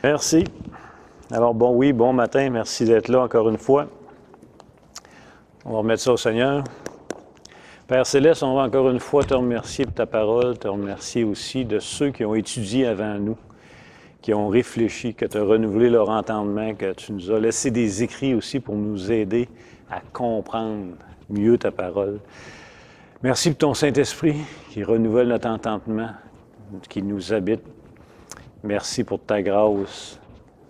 Merci. Alors, bon matin. Merci d'être là encore une fois. On va remettre ça au Seigneur. Père Céleste, on va encore une fois te remercier pour ta parole, te remercier aussi de ceux qui ont étudié avant nous, qui ont réfléchi, que tu as renouvelé leur entendement, que tu nous as laissé des écrits aussi pour nous aider à comprendre mieux ta parole. Merci pour ton Saint-Esprit qui renouvelle notre entendement, qui nous habite. Merci pour ta grâce,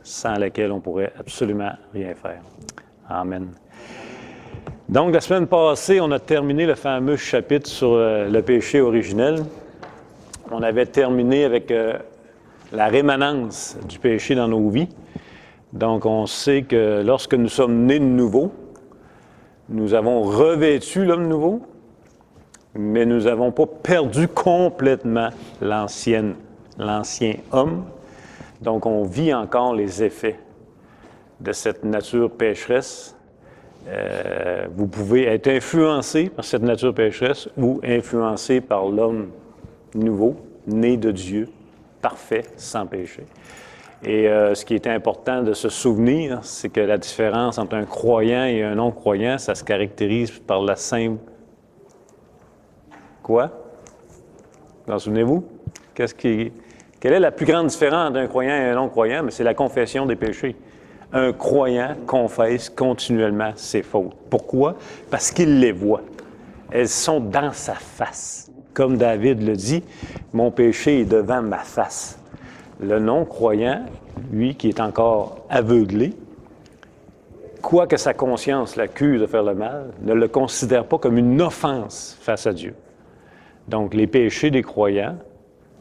sans laquelle on ne pourrait absolument rien faire. Amen. Donc, la semaine passée, on a terminé le fameux chapitre sur le péché originel. On avait terminé avec la rémanence du péché dans nos vies. Donc, on sait que lorsque nous sommes nés de nouveau, nous avons revêtu l'homme nouveau, mais nous n'avons pas perdu complètement l'ancien homme. Donc, on vit encore les effets de cette nature pécheresse. Vous pouvez être influencé par cette nature pécheresse ou influencé par l'homme nouveau, né de Dieu, parfait, sans péché. Et ce qui est important de se souvenir, c'est que la différence entre un croyant et un non-croyant, ça se caractérise par la simple... Quoi? Vous en souvenez-vous? Quelle est la plus grande différence entre un croyant et un non-croyant? Mais c'est la confession des péchés. Un croyant confesse continuellement ses fautes. Pourquoi? Parce qu'il les voit. Elles sont dans sa face. Comme David le dit, « Mon péché est devant ma face ». Le non-croyant, lui qui est encore aveuglé, quoique sa conscience l'accuse de faire le mal, ne le considère pas comme une offense face à Dieu. Donc, les péchés des croyants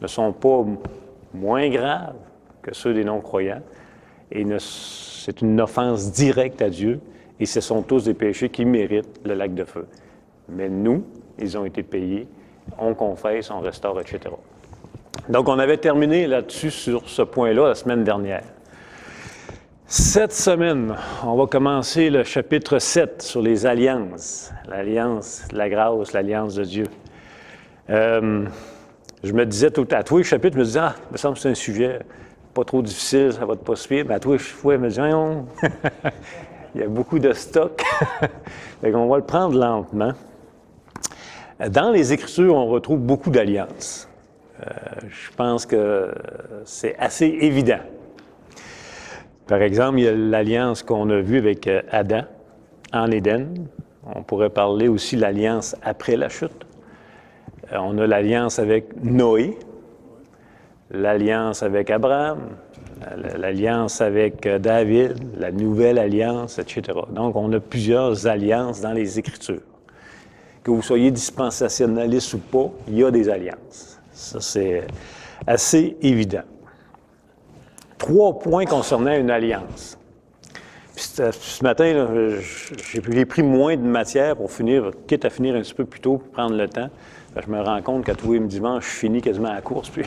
ne sont pas moins graves que ceux des non-croyants et c'est une offense directe à Dieu et ce sont tous des péchés qui méritent le lac de feu. Mais nous, ils ont été payés, on confesse, on restaure, etc. Donc, on avait terminé là-dessus sur ce point-là la semaine dernière. Cette semaine, on va commencer le chapitre 7 sur les alliances. L'alliance, la grâce, l'alliance de Dieu. Je me disais tout à tous les chapitres, je me disais, il me semble que c'est un sujet pas trop difficile, ça va te pas suivre. Mais à tous les fois, je me disais, non, il y a beaucoup de stock. On va le prendre lentement. Dans les Écritures, on retrouve beaucoup d'alliances. Je pense que c'est assez évident. Par exemple, il y a l'alliance qu'on a vue avec Adam en Éden. On pourrait parler aussi de l'alliance après la chute. On a l'alliance avec Noé, l'alliance avec Abraham, l'alliance avec David, la nouvelle alliance, etc. Donc, on a plusieurs alliances dans les Écritures. Que vous soyez dispensationaliste ou pas, il y a des alliances. Ça, c'est assez évident. 3 points concernant une alliance. Puis ce matin, là, j'ai pris moins de matière pour finir, quitte à finir un petit peu plus tôt pour prendre le temps. Je me rends compte qu'à tous les dimanches, je finis quasiment à la course. Puis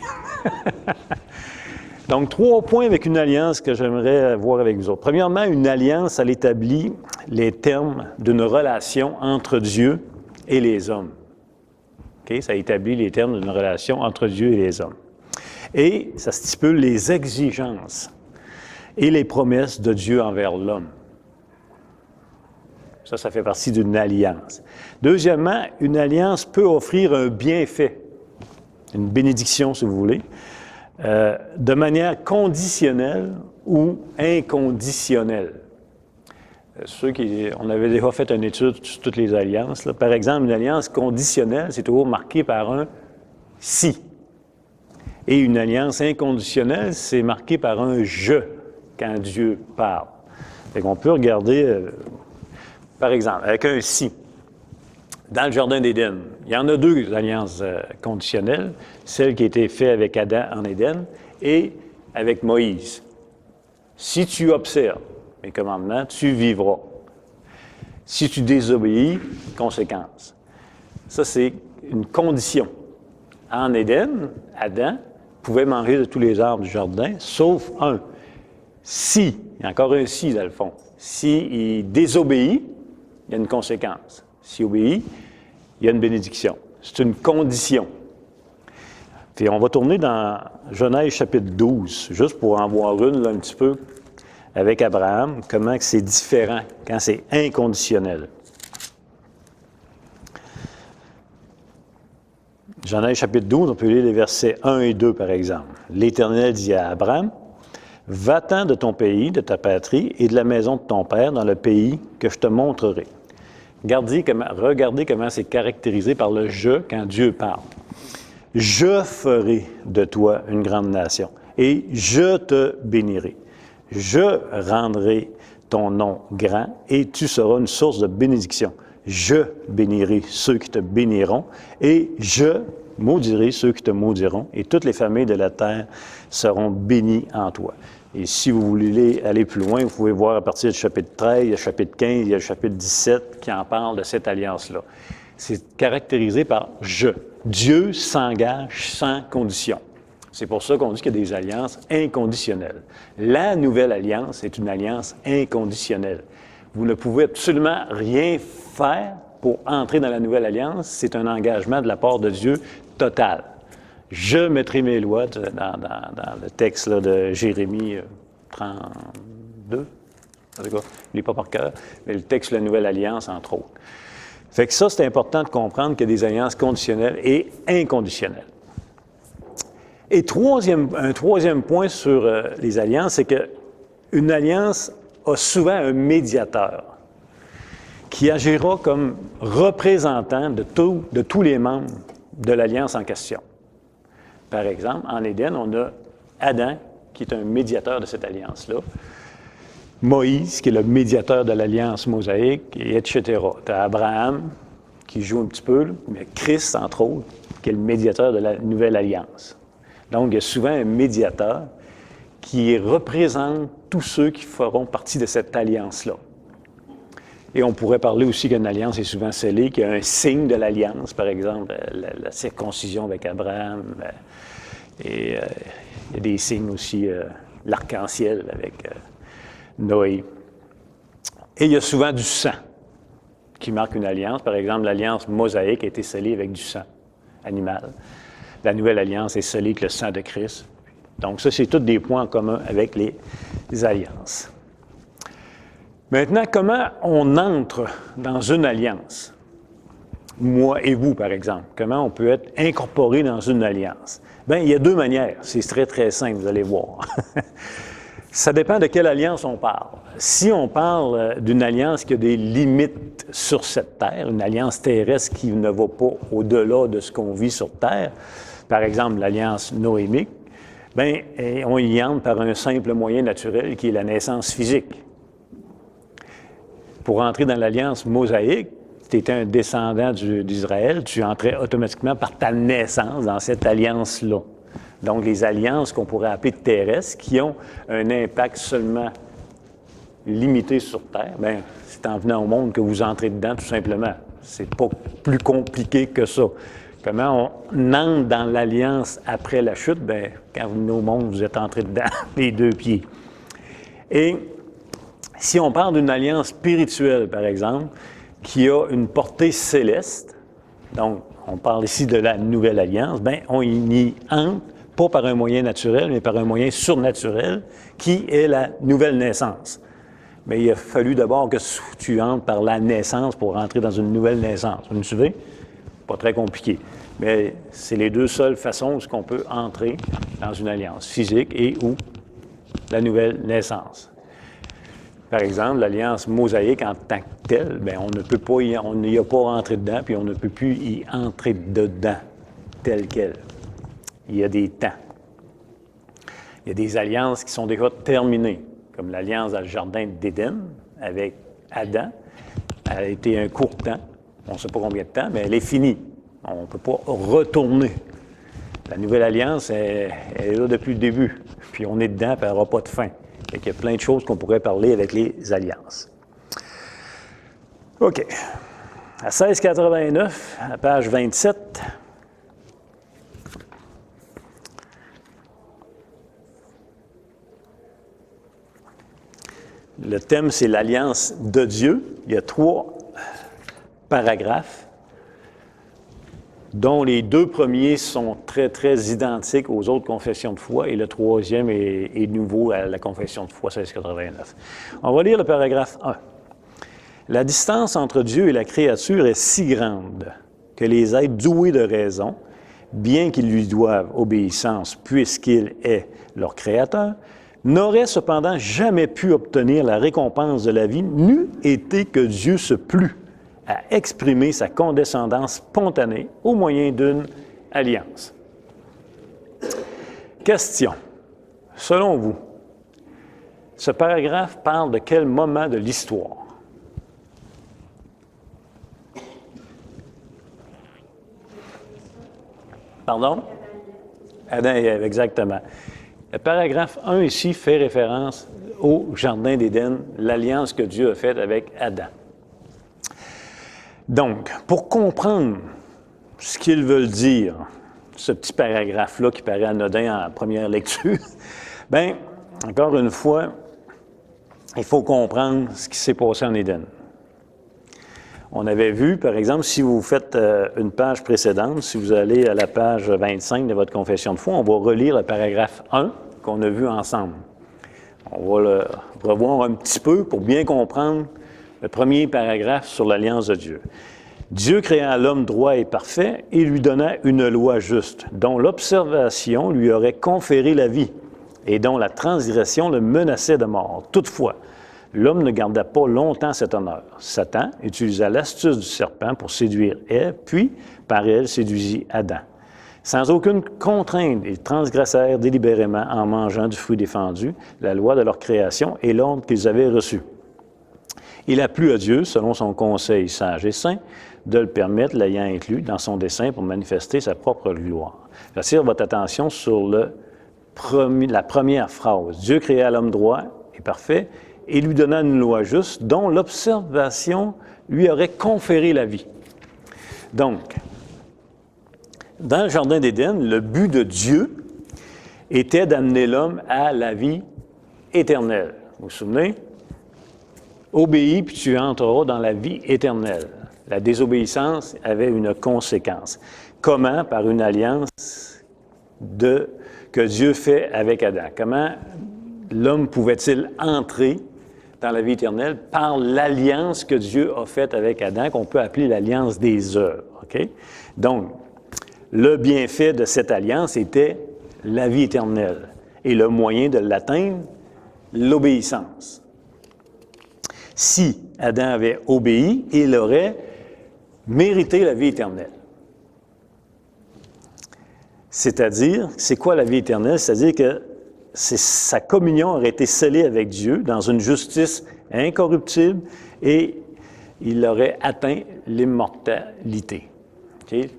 Donc, 3 points avec une alliance que j'aimerais voir avec vous autres. Premièrement, une alliance, elle établit les termes d'une relation entre Dieu et les hommes. Okay? Ça établit les termes d'une relation entre Dieu et les hommes. Et ça stipule les exigences et les promesses de Dieu envers l'homme. Ça fait partie d'une alliance. Deuxièmement, une alliance peut offrir un bienfait, une bénédiction si vous voulez, de manière conditionnelle ou inconditionnelle. On avait déjà fait une étude sur toutes les alliances. Là. Par exemple, une alliance conditionnelle, c'est toujours marqué par un « si ». Et une alliance inconditionnelle, c'est marqué par un « je » quand Dieu parle. Fait qu'on peut regarder... Par exemple, avec un « si », dans le Jardin d'Éden, il y en a 2 alliances conditionnelles, celle qui a été faite avec Adam en Éden et avec Moïse. Si tu observes mes commandements, tu vivras. Si tu désobéis, conséquence. Ça, c'est une condition. En Éden, Adam pouvait manger de tous les arbres du jardin, sauf un. Si, il y a encore un « si » dans le fond, s'il désobéit, il y a une conséquence. S'il obéit, il y a une bénédiction. C'est une condition. Puis on va tourner dans Genèse chapitre 12, juste pour en voir une là, un petit peu avec Abraham, comment que c'est différent quand c'est inconditionnel. Genèse chapitre 12, on peut lire les versets 1 et 2 par exemple. L'Éternel dit à Abraham, « Va-t'en de ton pays, de ta patrie et de la maison de ton père dans le pays que je te montrerai. » Regardez comment c'est caractérisé par le « je » quand Dieu parle. « Je ferai de toi une grande nation et je te bénirai. Je rendrai ton nom grand et tu seras une source de bénédiction. Je bénirai ceux qui te béniront et je maudirai ceux qui te maudiront et toutes les familles de la terre seront bénies en toi. » Et si vous voulez aller plus loin, vous pouvez voir à partir du chapitre 13, il y a le chapitre 15, il y a le chapitre 17 qui en parle de cette alliance-là. C'est caractérisé par « je ». Dieu s'engage sans condition. C'est pour ça qu'on dit qu'il y a des alliances inconditionnelles. La nouvelle alliance est une alliance inconditionnelle. Vous ne pouvez absolument rien faire pour entrer dans la nouvelle alliance. C'est un engagement de la part de Dieu total. Je mettrai mes lois dans le texte là, de Jérémie 32. En tout cas, je ne l'ai pas par cœur, mais le texte de la nouvelle alliance, entre autres. Fait que ça, c'est important de comprendre qu'il y a des alliances conditionnelles et inconditionnelles. Et un troisième point sur les alliances, c'est qu'une alliance a souvent un médiateur qui agira comme représentant de tous les membres de l'alliance en question. Par exemple, en Éden, on a Adam, qui est un médiateur de cette alliance-là, Moïse, qui est le médiateur de l'alliance mosaïque, et etc. Tu as Abraham, qui joue un petit peu, mais Christ, entre autres, qui est le médiateur de la nouvelle alliance. Donc, il y a souvent un médiateur qui représente tous ceux qui feront partie de cette alliance-là. Et on pourrait parler aussi qu'une alliance est souvent scellée, qu'il y a un signe de l'alliance, par exemple, la circoncision avec Abraham, et il y a des signes aussi, l'arc-en-ciel avec Noé. Et il y a souvent du sang qui marque une alliance. Par exemple, l'alliance mosaïque a été scellée avec du sang animal. La nouvelle alliance est scellée avec le sang de Christ. Donc ça, c'est tous des points en commun avec les alliances. Maintenant, comment on entre dans une alliance? Moi et vous, par exemple. Comment on peut être incorporé dans une alliance? Bien, il y a deux manières. C'est très, très simple, vous allez voir. Ça dépend de quelle alliance on parle. Si on parle d'une alliance qui a des limites sur cette terre, une alliance terrestre qui ne va pas au-delà de ce qu'on vit sur terre, par exemple l'alliance noémique, bien, on y entre par un simple moyen naturel qui est la naissance physique. Pour entrer dans l'alliance mosaïque, si tu étais un descendant d'Israël, tu entrais automatiquement par ta naissance dans cette alliance-là. Donc, les alliances qu'on pourrait appeler terrestres, qui ont un impact seulement limité sur Terre, bien, c'est en venant au monde que vous entrez dedans, tout simplement. C'est pas plus compliqué que ça. Comment on entre dans l'alliance après la chute? Bien, quand vous venez au monde, vous êtes entré dedans, les deux pieds. Et si on parle d'une alliance spirituelle, par exemple, qui a une portée céleste, donc on parle ici de la nouvelle alliance, bien, on y entre, pas par un moyen naturel, mais par un moyen surnaturel, qui est la nouvelle naissance. Mais il a fallu d'abord que tu entres par la naissance pour entrer dans une nouvelle naissance. Vous me suivez? Pas très compliqué. Mais c'est les deux seules façons où on peut entrer dans une alliance physique et ou la nouvelle naissance. Par exemple, l'alliance mosaïque en tant que telle, bien, on n'y a pas rentré dedans, puis on ne peut plus y entrer dedans, telle qu'elle. Il y a des temps. Il y a des alliances qui sont déjà terminées, comme l'alliance dans le jardin d'Éden avec Adam. Elle a été un court temps, on ne sait pas combien de temps, mais elle est finie. On ne peut pas retourner. La nouvelle alliance, elle est là depuis le début, puis on est dedans, puis elle n'aura pas de fin. Il y a plein de choses qu'on pourrait parler avec les alliances. OK. À 1689, à page 27, le thème, c'est l'alliance de Dieu. Il y a 3 paragraphes dont les deux premiers sont très, très identiques aux autres confessions de foi, et le troisième est nouveau à la confession de foi 1689. On va lire le paragraphe 1. La distance entre Dieu et la créature est si grande que les êtres doués de raison, bien qu'ils lui doivent obéissance puisqu'il est leur créateur, n'auraient cependant jamais pu obtenir la récompense de la vie, n'eût été que Dieu se plût à exprimer sa condescendance spontanée au moyen d'une alliance. Question. Selon vous, ce paragraphe parle de quel moment de l'histoire? Pardon? Adam et Ève, exactement. Le paragraphe 1 ici fait référence au Jardin d'Éden, l'alliance que Dieu a faite avec Adam. Donc, pour comprendre ce qu'ils veulent dire, ce petit paragraphe-là qui paraît anodin en première lecture, bien, encore une fois, il faut comprendre ce qui s'est passé en Éden. On avait vu, par exemple, si vous faites une page précédente, si vous allez à la page 25 de votre confession de foi, on va relire le paragraphe 1 qu'on a vu ensemble. On va le revoir un petit peu pour bien comprendre le premier paragraphe sur l'alliance de Dieu. Dieu créa l'homme droit et parfait et lui donna une loi juste, dont l'observation lui aurait conféré la vie et dont la transgression le menaçait de mort. Toutefois, l'homme ne garda pas longtemps cet honneur. Satan utilisa l'astuce du serpent pour séduire Ève, puis par elle séduisit Adam. Sans aucune contrainte, ils transgressèrent délibérément en mangeant du fruit défendu, la loi de leur création et l'ordre qu'ils avaient reçu. Il a plu à Dieu, selon son conseil sage et saint, de le permettre, l'ayant inclus dans son dessein pour manifester sa propre gloire. J'attire votre attention sur la première phrase. Dieu créa l'homme droit et parfait et lui donna une loi juste dont l'observation lui aurait conféré la vie. Donc, dans le Jardin d'Éden, le but de Dieu était d'amener l'homme à la vie éternelle. Vous vous souvenez? Obéis, puis tu entreras dans la vie éternelle. La désobéissance avait une conséquence. Comment? Par une alliance que Dieu fait avec Adam. Comment l'homme pouvait-il entrer dans la vie éternelle? Par l'alliance que Dieu a faite avec Adam, qu'on peut appeler l'alliance des œuvres. Okay? Donc, le bienfait de cette alliance était la vie éternelle. Et le moyen de l'atteindre, l'obéissance. Si Adam avait obéi, il aurait mérité la vie éternelle. C'est-à-dire, c'est quoi la vie éternelle? C'est-à-dire que sa communion aurait été scellée avec Dieu dans une justice incorruptible et il aurait atteint l'immortalité. Okay?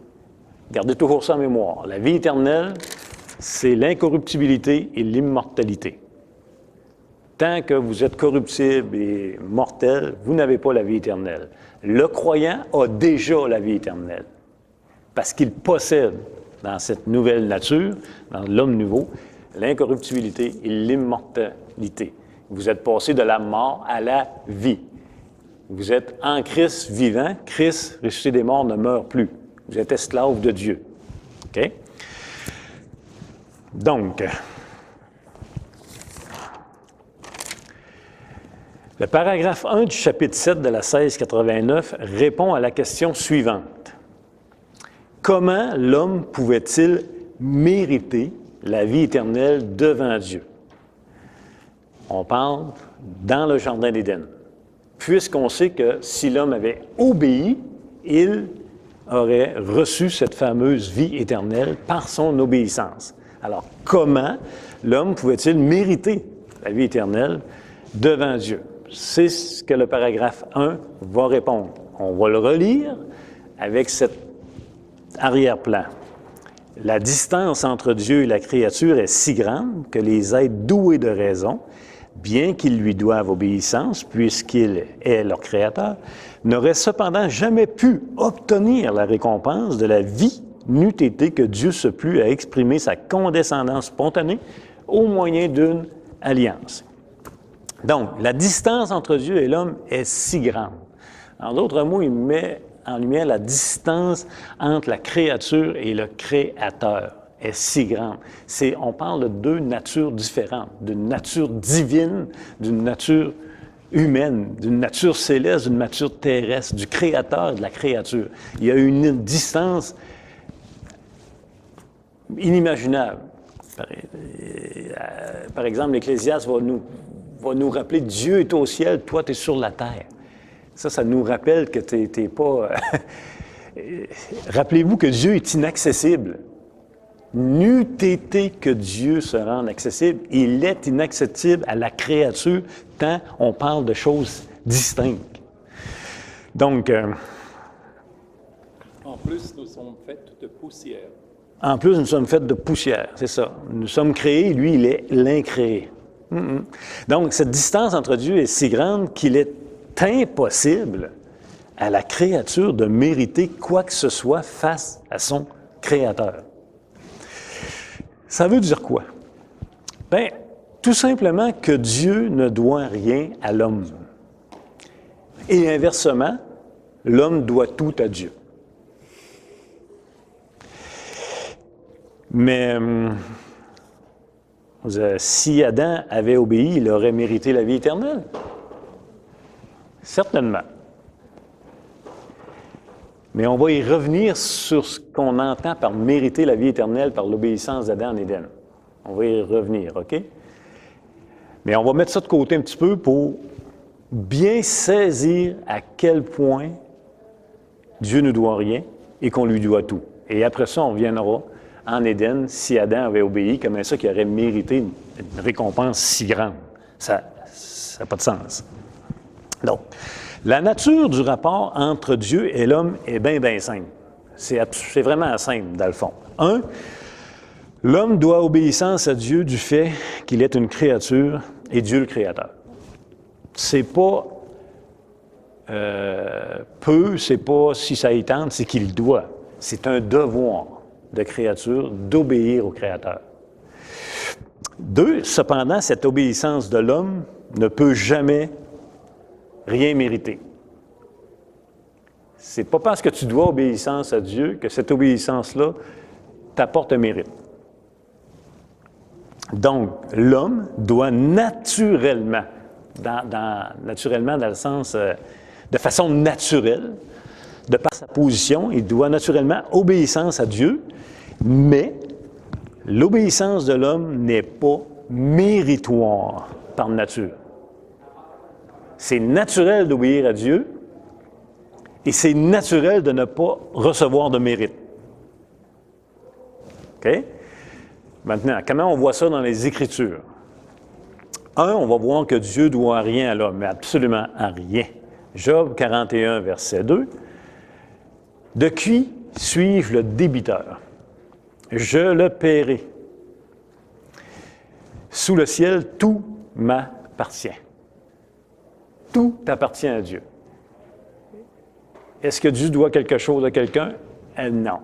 Gardez toujours ça en mémoire. La vie éternelle, c'est l'incorruptibilité et l'immortalité. Tant que vous êtes corruptible et mortel, vous n'avez pas la vie éternelle. Le croyant a déjà la vie éternelle parce qu'il possède dans cette nouvelle nature, dans l'homme nouveau, l'incorruptibilité et l'immortalité. Vous êtes passé de la mort à la vie. Vous êtes en Christ vivant. Christ, ressuscité des morts, ne meurt plus. Vous êtes esclave de Dieu. OK? Donc, le paragraphe 1 du chapitre 7 de la 1689 répond à la question suivante. Comment l'homme pouvait-il mériter la vie éternelle devant Dieu? On parle dans le Jardin d'Éden. Puisqu'on sait que si l'homme avait obéi, il aurait reçu cette fameuse vie éternelle par son obéissance. Alors, comment l'homme pouvait-il mériter la vie éternelle devant Dieu? C'est ce que le paragraphe 1 va répondre. On va le relire avec cet arrière-plan. La distance entre Dieu et la créature est si grande que les êtres doués de raison, bien qu'ils lui doivent obéissance, puisqu'il est leur créateur, n'auraient cependant jamais pu obtenir la récompense de la vie, n'eût été que Dieu se plût à exprimer sa condescendance spontanée au moyen d'une alliance. Donc, la distance entre Dieu et l'homme est si grande. En d'autres mots, il met en lumière la distance entre la créature et le Créateur est si grande. On parle de deux natures différentes, d'une nature divine, d'une nature humaine, d'une nature céleste, d'une nature terrestre, du Créateur et de la créature. Il y a une distance inimaginable. Par exemple, l'Ecclésiaste va nous rappeler Dieu est au ciel, toi tu es sur la terre. Ça nous rappelle que tu n'es pas... Rappelez-vous que Dieu est inaccessible. N'eût été que Dieu se rende accessible, il est inaccessible à la créature tant on parle de choses distinctes. Donc... en plus, nous sommes faits de poussière. En plus, nous sommes faits de poussière, c'est ça. Nous sommes créés, lui, il est l'incréé. Donc, cette distance entre Dieu est si grande qu'il est impossible à la créature de mériter quoi que ce soit face à son Créateur. Ça veut dire quoi? Bien, tout simplement que Dieu ne doit rien à l'homme. Et inversement, l'homme doit tout à Dieu. Mais si Adam avait obéi, il aurait mérité la vie éternelle. Certainement. Mais on va y revenir sur ce qu'on entend par mériter la vie éternelle par l'obéissance d'Adam en Éden. On va y revenir, OK? Mais on va mettre ça de côté un petit peu pour bien saisir à quel point Dieu ne doit rien et qu'on lui doit tout. Et après ça, on viendra en Éden, si Adam avait obéi, comme ça qu'il aurait mérité une récompense si grande. Ça n'a pas de sens. Donc, la nature du rapport entre Dieu et l'homme est bien, bien simple. C'est vraiment simple, dans le fond. Un, l'homme doit obéissance à Dieu du fait qu'il est une créature et Dieu le Créateur. C'est pas c'est pas si ça y tente, c'est qu'il doit. C'est un devoir de créature d'obéir au Créateur. Deux, cependant, cette obéissance de l'homme ne peut jamais rien mériter. C'est pas parce que tu dois obéissance à Dieu que cette obéissance-là t'apporte un mérite. Donc, l'homme doit naturellement, naturellement dans le sens de façon naturelle, de par sa position, il doit naturellement obéissance à Dieu, mais l'obéissance de l'homme n'est pas méritoire par nature. C'est naturel d'obéir à Dieu et c'est naturel de ne pas recevoir de mérite. OK? Maintenant, comment on voit ça dans les Écritures? Un, on va voir que Dieu doit rien à l'homme, mais absolument à rien. Job 41, verset 2. De qui suis-je le débiteur? Je le paierai. Sous le ciel, tout m'appartient. Tout appartient à Dieu. Est-ce que Dieu doit quelque chose à quelqu'un? Non.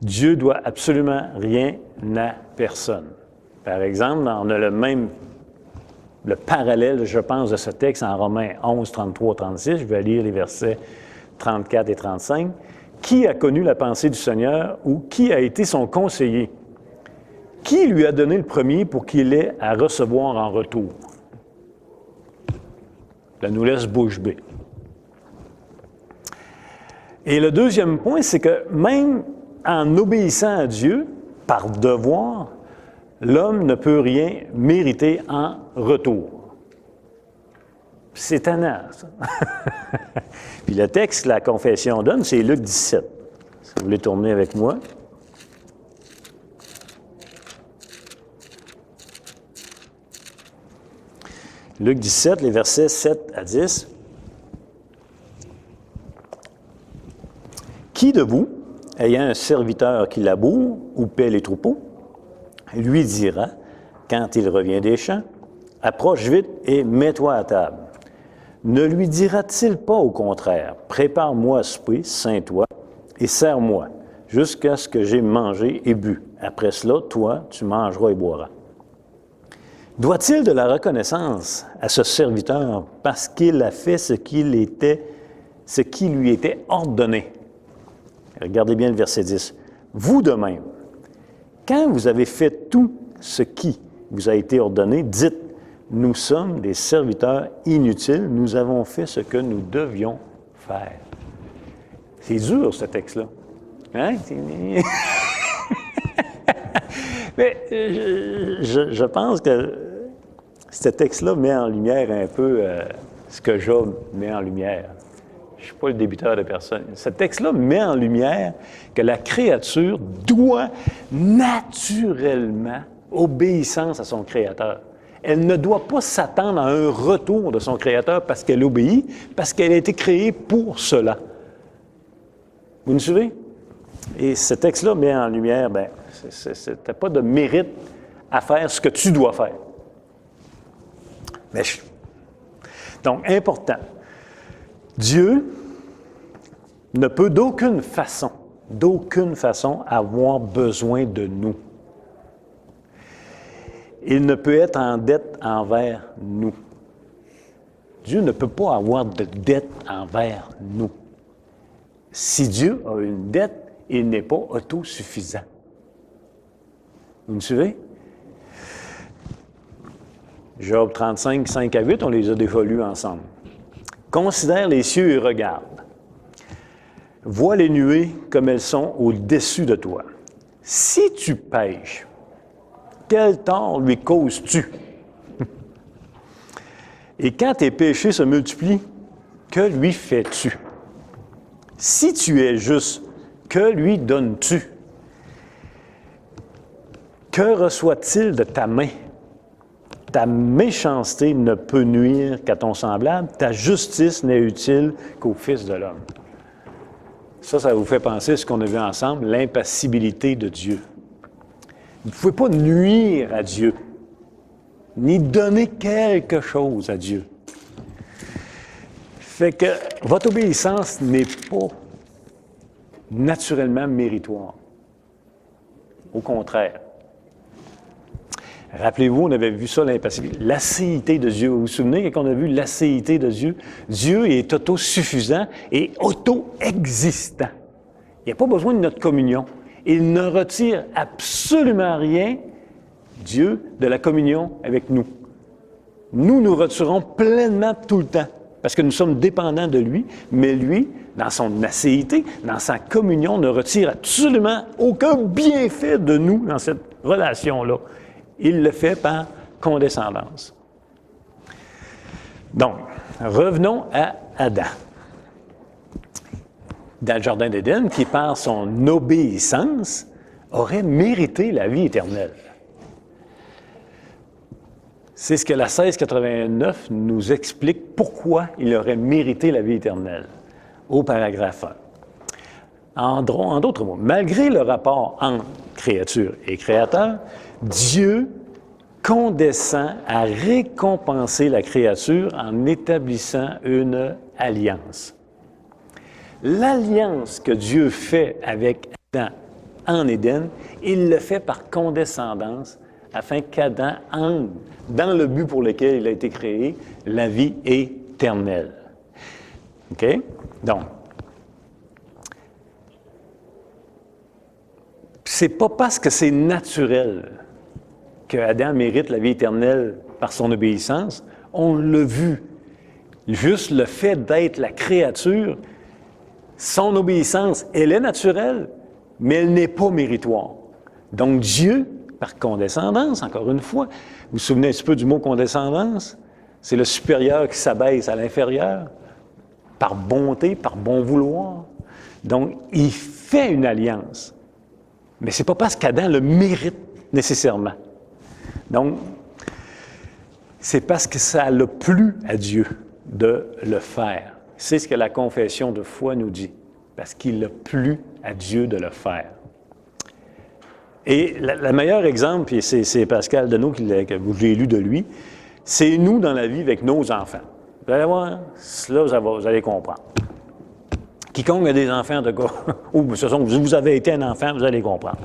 Dieu doit absolument rien à personne. Par exemple, on a le parallèle, je pense, de ce texte en Romains 11, 33, 36. Je vais lire les versets 34 et 35. Qui a connu la pensée du Seigneur ou qui a été son conseiller? Qui lui a donné le premier pour qu'il ait à recevoir en retour? Ça nous laisse bouche bée. Et le deuxième point, c'est que même en obéissant à Dieu, par devoir, l'homme ne peut rien mériter en retour. C'est étonnant, ça. Puis le texte que la confession donne, c'est Luc 17. Si vous voulez tourner avec moi. Luc 17, les versets 7 à 10. Qui de vous, ayant un serviteur qui laboure ou paie les troupeaux, lui dira, quand il revient des champs, « Approche vite et mets-toi à table. » Ne lui dira-t-il pas au contraire, « Prépare-moi à souper, ceins-toi et sers-moi, jusqu'à ce que j'aie mangé et bu. Après cela, toi, tu mangeras et boiras. » Doit-il de la reconnaissance à ce serviteur parce qu'il a fait ce qui lui était ordonné? Regardez bien le verset 10. Vous de même, quand vous avez fait tout ce qui vous a été ordonné, dites, nous sommes des serviteurs inutiles, nous avons fait ce que nous devions faire. C'est dur, ce texte-là. Hein? Mais je pense que ce texte-là met en lumière un peu ce que Job met en lumière. Je ne suis pas le débiteur de personne. Ce texte-là met en lumière que la créature doit naturellement obéissance à son Créateur. Elle ne doit pas s'attendre à un retour de son Créateur parce qu'elle obéit, parce qu'elle a été créée pour cela. Vous me suivez? Et ce texte-là met en lumière, tu n'as pas de mérite à faire ce que tu dois faire. Donc, important. Dieu ne peut d'aucune façon avoir besoin de nous. Il ne peut être en dette envers nous. Dieu ne peut pas avoir de dette envers nous. Si Dieu a une dette, il n'est pas autosuffisant. Vous me suivez? Job 35, 5 à 8, on les a déjà lus ensemble. Considère les cieux et regarde. Vois les nuées comme elles sont au-dessus de toi. Si tu pèches, quel tort lui causes-tu? Et quand tes péchés se multiplient, que lui fais-tu? Si tu es juste, que lui donnes-tu? Que reçoit-il de ta main? Ta méchanceté ne peut nuire qu'à ton semblable, ta justice n'est utile qu'au Fils de l'homme. Ça vous fait penser à ce qu'on a vu ensemble, l'impassibilité de Dieu. Vous ne pouvez pas nuire à Dieu, ni donner quelque chose à Dieu. Fait que votre obéissance n'est pas naturellement méritoire. Au contraire. Rappelez-vous, on avait vu ça, l'impassibilité. L'acéité de Dieu. Vous vous souvenez quand on a vu l'acéité de Dieu? Dieu est autosuffisant et auto-existant. Il n'y a pas besoin de notre communion. Il ne retire absolument rien, Dieu, de la communion avec nous. Nous retirons pleinement tout le temps, parce que nous sommes dépendants de lui, mais lui, dans son acéité, dans sa communion, ne retire absolument aucun bienfait de nous dans cette relation-là. Il le fait par condescendance. Donc, revenons à Adam. Dans le Jardin d'Éden, qui par son obéissance aurait mérité la vie éternelle. C'est ce que la 1689 nous explique pourquoi il aurait mérité la vie éternelle, au paragraphe 1. En d'autres mots, malgré le rapport entre créature et créateur, Dieu condescend à récompenser la créature en établissant une alliance. L'alliance que Dieu fait avec Adam en Éden, il le fait par condescendance afin qu'Adam entre dans le but pour lequel il a été créé, la vie éternelle. OK? Donc, c'est pas parce que c'est naturel que Adam mérite la vie éternelle par son obéissance. On l'a vu. Juste le fait d'être la créature, son obéissance, elle est naturelle, mais elle n'est pas méritoire. Donc Dieu, par condescendance, encore une fois, vous vous souvenez un petit peu du mot condescendance? C'est le supérieur qui s'abaisse à l'inférieur, par bonté, par bon vouloir. Donc, il fait une alliance. Mais ce n'est pas parce qu'Adam le mérite nécessairement. Donc, c'est parce que ça a plu à Dieu de le faire. C'est ce que la confession de foi nous dit. Parce qu'il a plu à Dieu de le faire. Et le meilleur exemple, puis c'est Pascal Denot que vous l'avez lu de lui, c'est nous dans la vie avec nos enfants. Vous allez voir, là, vous allez comprendre. Quiconque a des enfants, de cas, ou vous avez été un enfant, vous allez comprendre.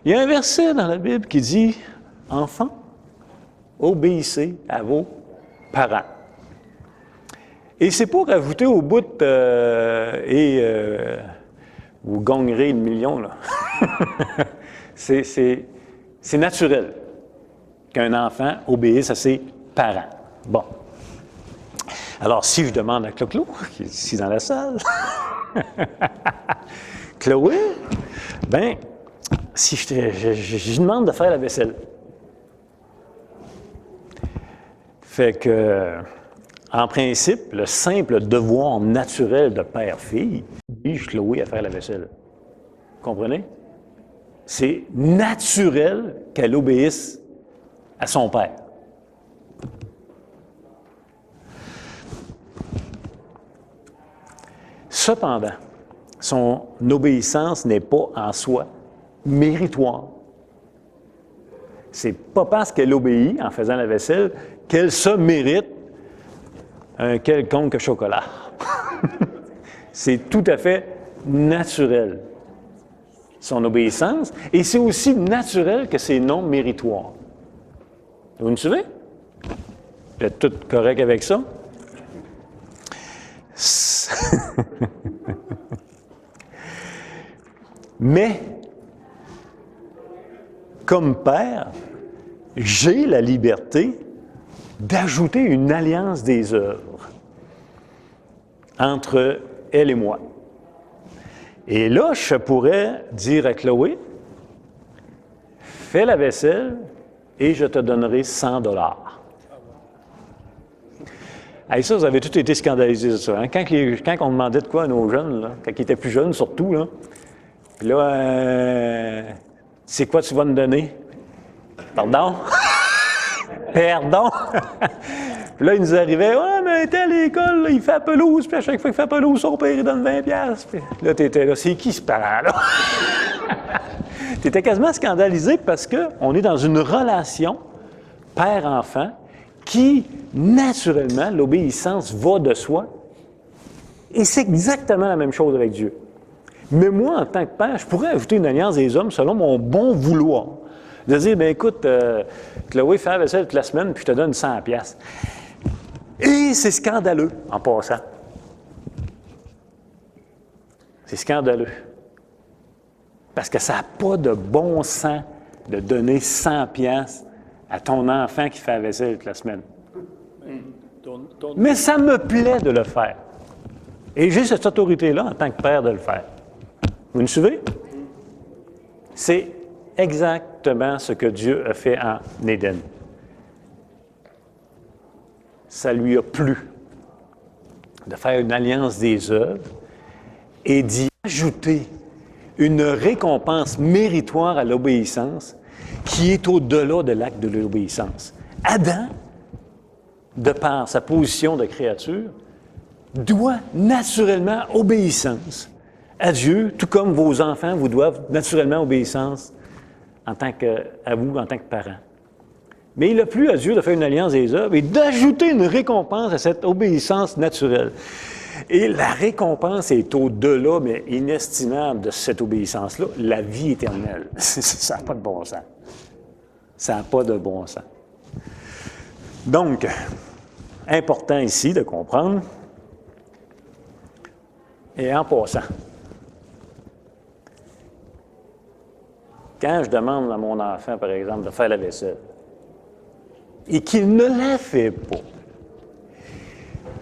Il y a un verset dans la Bible qui dit « Enfant, obéissez à vos parents. Et c'est pour rajouter au bout vous gagnerez le million, là. C'est naturel qu'un enfant obéisse à ses parents. Bon. Alors, si je demande à Clo-Clo, qui est ici dans la salle, Chloé, ben, si je demande de faire la vaisselle. Fait que, en principe, le simple devoir naturel de père-fille oblige Chloé à faire la vaisselle. Vous comprenez? C'est naturel qu'elle obéisse à son père. Cependant, son obéissance n'est pas en soi méritoire. C'est pas parce qu'elle obéit en faisant la vaisselle qu'elle se mérite un quelconque chocolat. C'est tout à fait naturel, son obéissance, et c'est aussi naturel que c'est non méritoire. Vous me suivez? Vous êtes tous corrects avec ça? Mais, comme père, j'ai la liberté d'ajouter une alliance des œuvres entre elle et moi. Et là, je pourrais dire à Chloé, fais la vaisselle et je te donnerai 100 $. Hey, ça, vous avez tous été scandalisés de ça. Hein? Quand on demandait de quoi à nos jeunes, là, quand ils étaient plus jeunes surtout, là, puis là, c'est quoi tu vas me donner? Pardon? Pardon? Puis là, il nous arrivait, ouais, mais t'es à l'école, là, il fait la pelouse, puis à chaque fois qu'il fait la pelouse, son père, il donne 20$. Puis là, t'étais là, c'est qui ce parent-là? T'étais quasiment scandalisé parce qu'on est dans une relation père-enfant qui, naturellement, l'obéissance va de soi. Et c'est exactement la même chose avec Dieu. Mais moi, en tant que père, je pourrais ajouter une alliance des hommes selon mon bon vouloir. De dire, bien écoute, Chloé, fais la vaisselle toute la semaine, puis je te donne 100$. Et c'est scandaleux, en passant. C'est scandaleux. Parce que ça n'a pas de bon sens de donner 100$ à ton enfant qui fait la vaisselle toute la semaine. Mais ça me plaît de le faire. Et j'ai cette autorité-là en tant que père de le faire. Vous me suivez? C'est exactement ce que Dieu a fait en Éden. Ça lui a plu de faire une alliance des œuvres et d'y ajouter une récompense méritoire à l'obéissance qui est au-delà de l'acte de l'obéissance. Adam, de par sa position de créature, doit naturellement obéissance à Dieu, tout comme vos enfants vous doivent naturellement obéissance à vous en tant que parents. Mais il a plu à Dieu de faire une alliance des œuvres et d'ajouter une récompense à cette obéissance naturelle. Et la récompense est au-delà, mais inestimable de cette obéissance-là, la vie éternelle. Ça n'a pas de bon sens. Ça n'a pas de bon sens. Donc, important ici de comprendre, et en passant, quand je demande à mon enfant, par exemple, de faire la vaisselle, et qu'il ne la fait pas,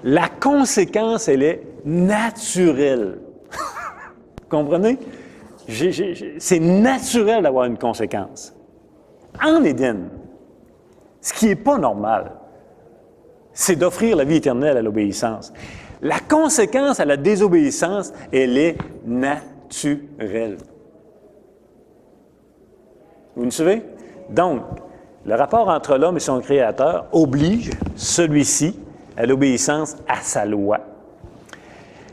la conséquence, elle est naturelle. Vous comprenez? C'est naturel d'avoir une conséquence. En Éden, ce qui n'est pas normal, c'est d'offrir la vie éternelle à l'obéissance. La conséquence à la désobéissance, elle est naturelle. Vous me suivez? Donc, le rapport entre l'homme et son Créateur oblige celui-ci à l'obéissance à sa loi.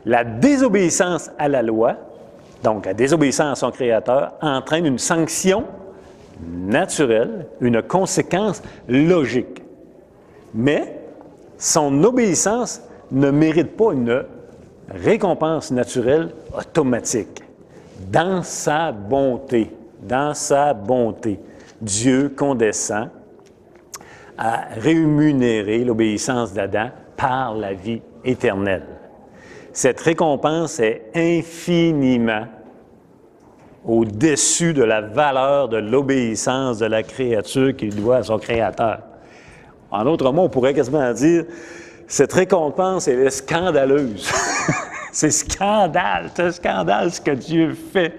La désobéissance à la loi, donc la désobéissance à son Créateur, entraîne une sanction naturelle, une conséquence logique. Mais son obéissance ne mérite pas une récompense naturelle automatique. Dans sa bonté, Dieu condescend à rémunérer l'obéissance d'Adam par la vie éternelle. Cette récompense est infiniment au-dessus de la valeur de l'obéissance de la créature qu'il doit à son Créateur. En d'autres mots, on pourrait quasiment dire, cette récompense, elle est scandaleuse. C'est scandale ce que Dieu fait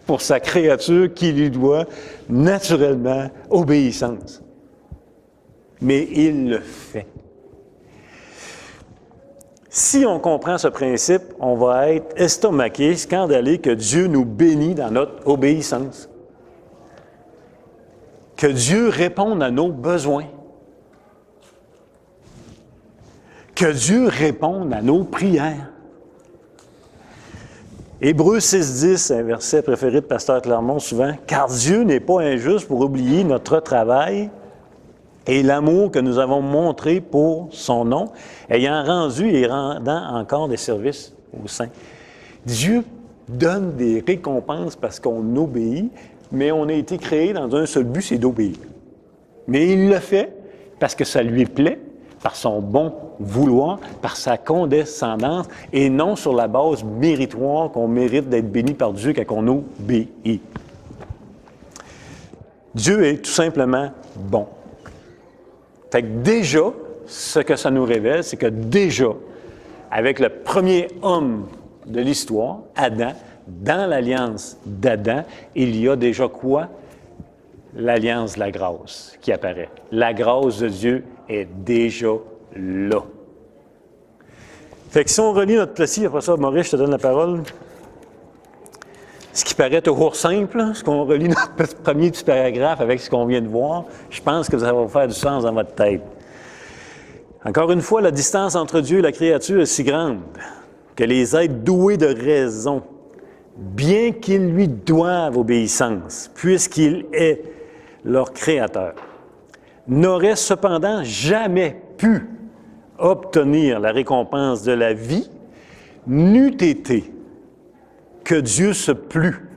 pour sa créature qui lui doit naturellement obéissance. Mais il le fait. Si on comprend ce principe, on va être estomaqué, scandalé que Dieu nous bénit dans notre obéissance. Que Dieu réponde à nos besoins. Que Dieu réponde à nos prières. Hébreux 6.10, un verset préféré de Pasteur Clermont souvent, « Car Dieu n'est pas injuste pour oublier notre travail et l'amour que nous avons montré pour son nom, ayant rendu et rendant encore des services aux saints. » Dieu donne des récompenses parce qu'on obéit, mais on a été créé dans un seul but, c'est d'obéir. Mais il le fait parce que ça lui plaît, par son bon vouloir, par sa condescendance, et non sur la base méritoire qu'on mérite d'être béni par Dieu quand on obéit. Dieu est tout simplement bon. Fait que déjà, ce que ça nous révèle, c'est que déjà, avec le premier homme de l'histoire, Adam, dans l'alliance d'Adam, il y a déjà quoi? L'alliance de la grâce qui apparaît. La grâce de Dieu est déjà là. Fait que si on relit notre précis, après ça, Maurice, je te donne la parole. Ce qui paraît toujours simple, ce qu'on relit notre premier petit paragraphe avec ce qu'on vient de voir, je pense que ça va faire du sens dans votre tête. Encore une fois, la distance entre Dieu et la créature est si grande que les êtres doués de raison, bien qu'ils lui doivent obéissance, puisqu'il est leur créateur, n'auraient cependant jamais pu obtenir la récompense de la vie, n'eût été que Dieu se plut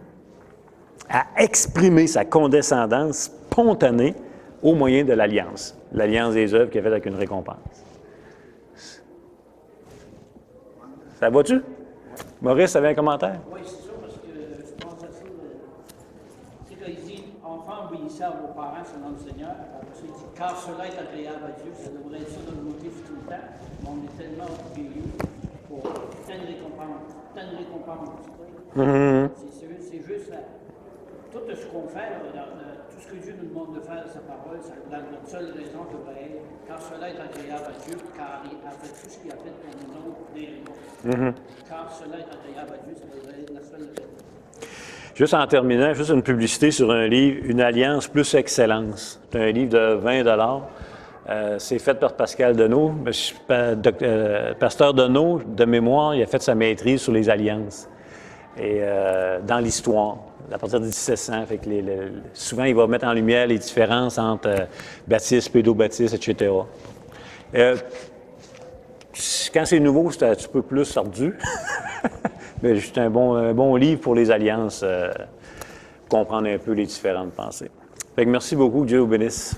à exprimer sa condescendance spontanée au moyen de l'alliance des œuvres qui est faite avec une récompense. Ça va-tu? Maurice, tu avais un commentaire? Oui, c'est ça, parce que je pense à ça. C'est qu'il dit, enfants, obéissez à vos parents selon le Seigneur. Après ça, il dit, car cela est agréable à Dieu. Ça devrait être ça dans le motif tout le temps. Mais on est tellement obéis pour telle récompense. C'est juste tout ce qu'on fait, tout ce que Dieu nous demande de faire de sa parole, notre seule raison devrait être, car cela est agréable à Dieu, car il a fait tout ce qu'il a fait pour nous autres des Car cela est agréable à Dieu, ça devrait être la seule raison. Juste en terminant, juste une publicité sur un livre, Une alliance plus excellence. C'est un livre de 20 $. C'est fait par Pascal Deneau. Pasteur Deneau, de mémoire, il a fait sa maîtrise sur les alliances. Et dans l'histoire, à partir de 1700, fait que souvent il va mettre en lumière les différences entre baptistes, pédobaptistes, etc. Quand c'est nouveau, c'est un petit peu plus ardu. Mais c'est un bon livre pour les alliances, comprendre un peu les différentes pensées. Fait que merci beaucoup, Dieu vous bénisse.